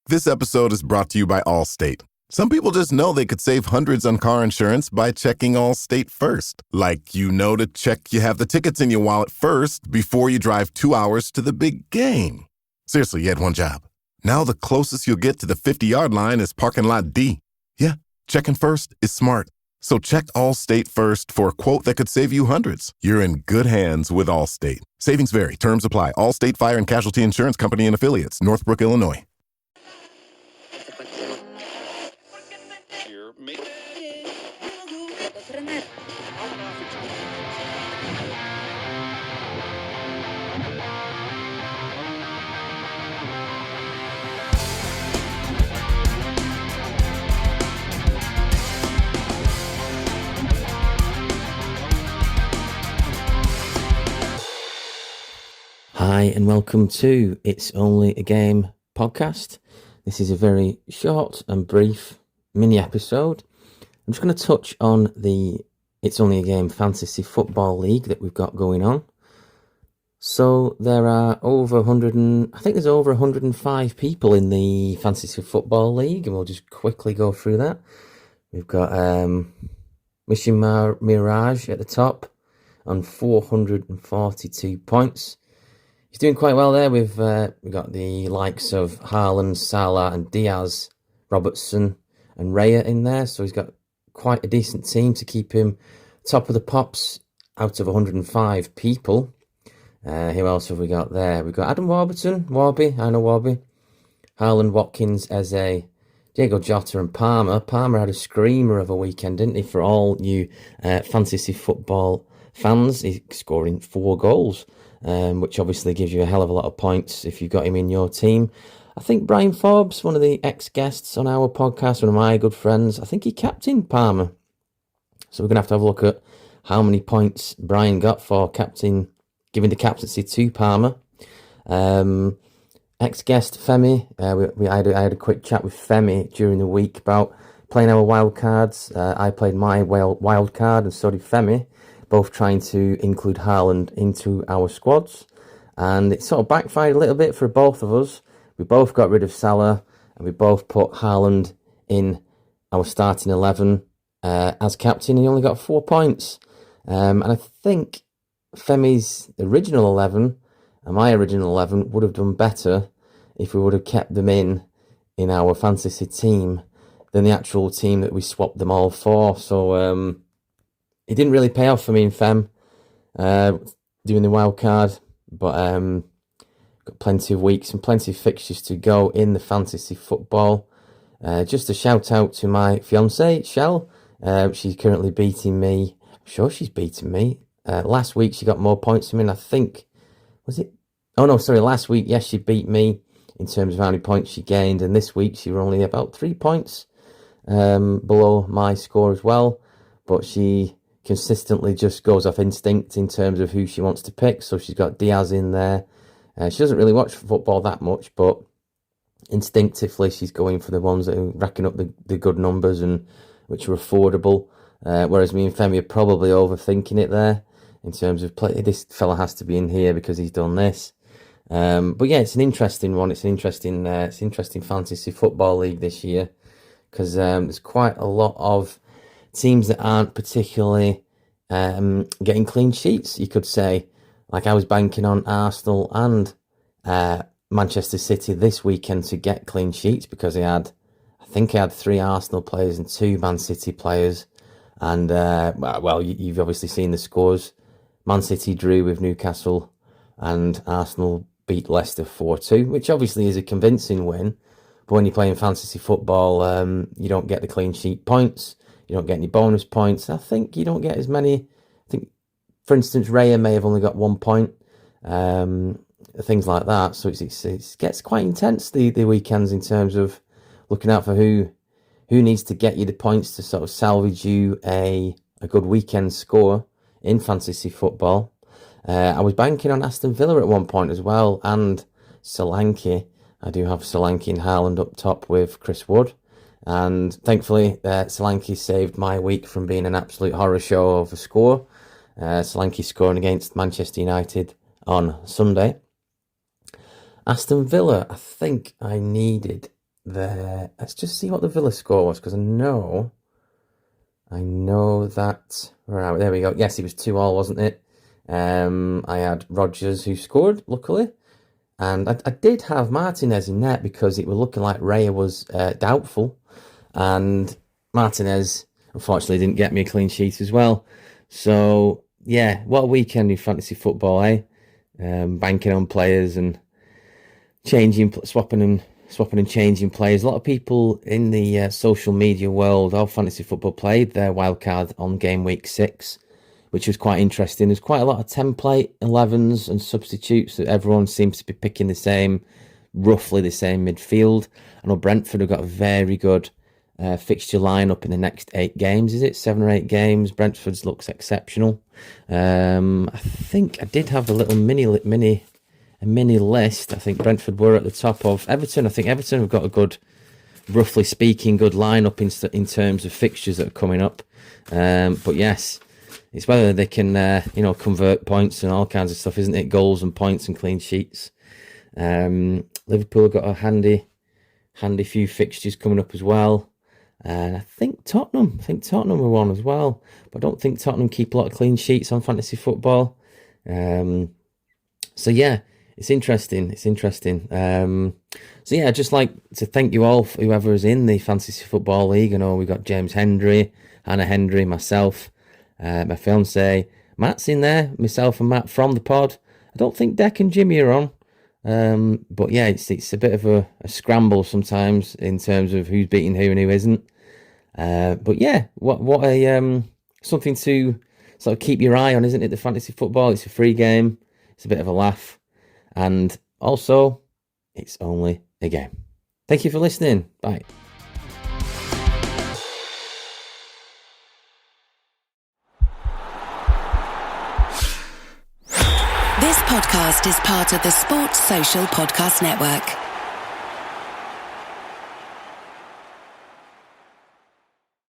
This episode is brought to you by Allstate. Some people just know they could save hundreds on car insurance by checking Allstate first. Like, to check you have the tickets in your wallet first before you drive 2 hours to the big game. Seriously, you had one job. Now the closest you'll get to the 50-yard line is parking lot D. Yeah, checking first is smart. So check Allstate first for a quote that could save you hundreds. You're in good hands with Allstate. Savings vary. Terms apply. Allstate Fire and Casualty Insurance Company and Affiliates. Northbrook, Illinois. Hi and welcome to It's Only a Game podcast. This is a very short and brief mini episode. I'm just going to touch on the It's Only a Game Fantasy Football League that we've got going on. So there are over 105 people in the Fantasy Football League, and we'll just quickly go through that. We've got Mission Mirage at the top on 442 points. He's doing quite well there. We've got the likes of Haaland, Salah and Diaz, Robertson and Raya in there. So he's got quite a decent team to keep him top of the pops out of 105 people. Who else have we got there? We've got Adam Warburton, I know Warby. Haaland, Watkins, Eze, Diego Jota and Palmer. Palmer had a screamer of a weekend, didn't he, for all you fantasy football fans. He's scoring 4 goals. Which obviously gives you a hell of a lot of points if you've got him in your team. I think Brian Forbes, one of the ex-guests on our podcast, one of my good friends, I think he captained Palmer. So we're going to have a look at how many points Brian got for giving the captaincy to Palmer. Ex-guest Femi, I had a quick chat with Femi during the week about playing our wild cards. I played my wild card and so did Femi, both trying to include Haaland into our squads, and it sort of backfired a little bit for both of us. We both got rid of Salah, and we both put Haaland in our starting 11 as captain, and he only got 4 points. And I think Femi's original 11 and my original 11 would have done better if we would have kept them in our fantasy team than the actual team that we swapped them all for. So it didn't really pay off for me and Fem doing the wild card, but got plenty of weeks and plenty of fixtures to go in the fantasy football. Just a shout out to my fiance Shell. She's currently beating me. I'm sure she's beaten me. Last week she got more points than me, and I think last week, yes, she beat me in terms of how many points she gained, and this week she was only about 3 points below my score as well, but she consistently just goes off instinct in terms of who she wants to pick. So she's got Diaz in there. She doesn't really watch football that much, but instinctively she's going for the ones that are racking up the good numbers and which are affordable. Whereas me and Femi are probably overthinking it there in terms of this fella has to be in here because he's done this. But yeah, it's an interesting one. It's an interesting fantasy football league this year because there's quite a lot of teams that aren't particularly getting clean sheets, you could say. Like I was banking on Arsenal and Manchester City this weekend to get clean sheets because I think I had 3 Arsenal players and 2 Man City players. And, you've obviously seen the scores. Man City drew with Newcastle and Arsenal beat Leicester 4-2, which obviously is a convincing win. But when you're playing fantasy football, you don't get the clean sheet points. You don't get any bonus points. I think you don't get as many. I think, for instance, Raya may have only got 1 point. Things like that. So it gets quite intense the weekends in terms of looking out for who needs to get you the points to sort of salvage you a good weekend score in fantasy football. I was banking on Aston Villa at one point as well, and Solanke. I do have Solanke and Haaland up top with Chris Wood. And thankfully, Solanke saved my week from being an absolute horror show of a score. Solanke scoring against Manchester United on Sunday. Aston Villa, I think I needed let's just see what the Villa score was, because I know that. Right, there we go. Yes, it was 2-2, wasn't it? I had Rodgers who scored, luckily. And I did have Martinez in net because it was looking like Raya was doubtful. And Martinez, unfortunately, didn't get me a clean sheet as well. So, yeah, what a weekend in fantasy football, eh? Banking on players and swapping and changing players. A lot of people in the social media world of fantasy football played their wildcard on game week 6, which was quite interesting. There's quite a lot of template 11s and substitutes that everyone seems to be picking roughly the same midfield. I know Brentford have got a very good fixture lineup in the next 8 games. Is it 7 or 8 games? Brentford's looks exceptional. I think I did have a little mini list. I think Brentford were at the top of Everton. I think Everton have got a good, roughly speaking, good lineup in terms of fixtures that are coming up. But yes, it's whether they can, convert points and all kinds of stuff, isn't it? Goals and points and clean sheets. Liverpool have got a handy few fixtures coming up as well. And I think Tottenham were one as well. But I don't think Tottenham keep a lot of clean sheets on fantasy football. So yeah, it's interesting. So yeah, I'd just like to thank you all, for whoever is in the Fantasy Football League. I know we've got James Hendry, Hannah Hendry, myself, my fiance Matt's in there, myself and Matt from the pod. I don't think Deck and Jimmy are on. But yeah, it's a bit of a scramble sometimes in terms of who's beating who and who isn't. But yeah, what a something to sort of keep your eye on, isn't it? The fantasy football, it's a free game, it's a bit of a laugh, and also it's only a game. Thank you for listening. Bye. This podcast is part of the Sports Social Podcast Network.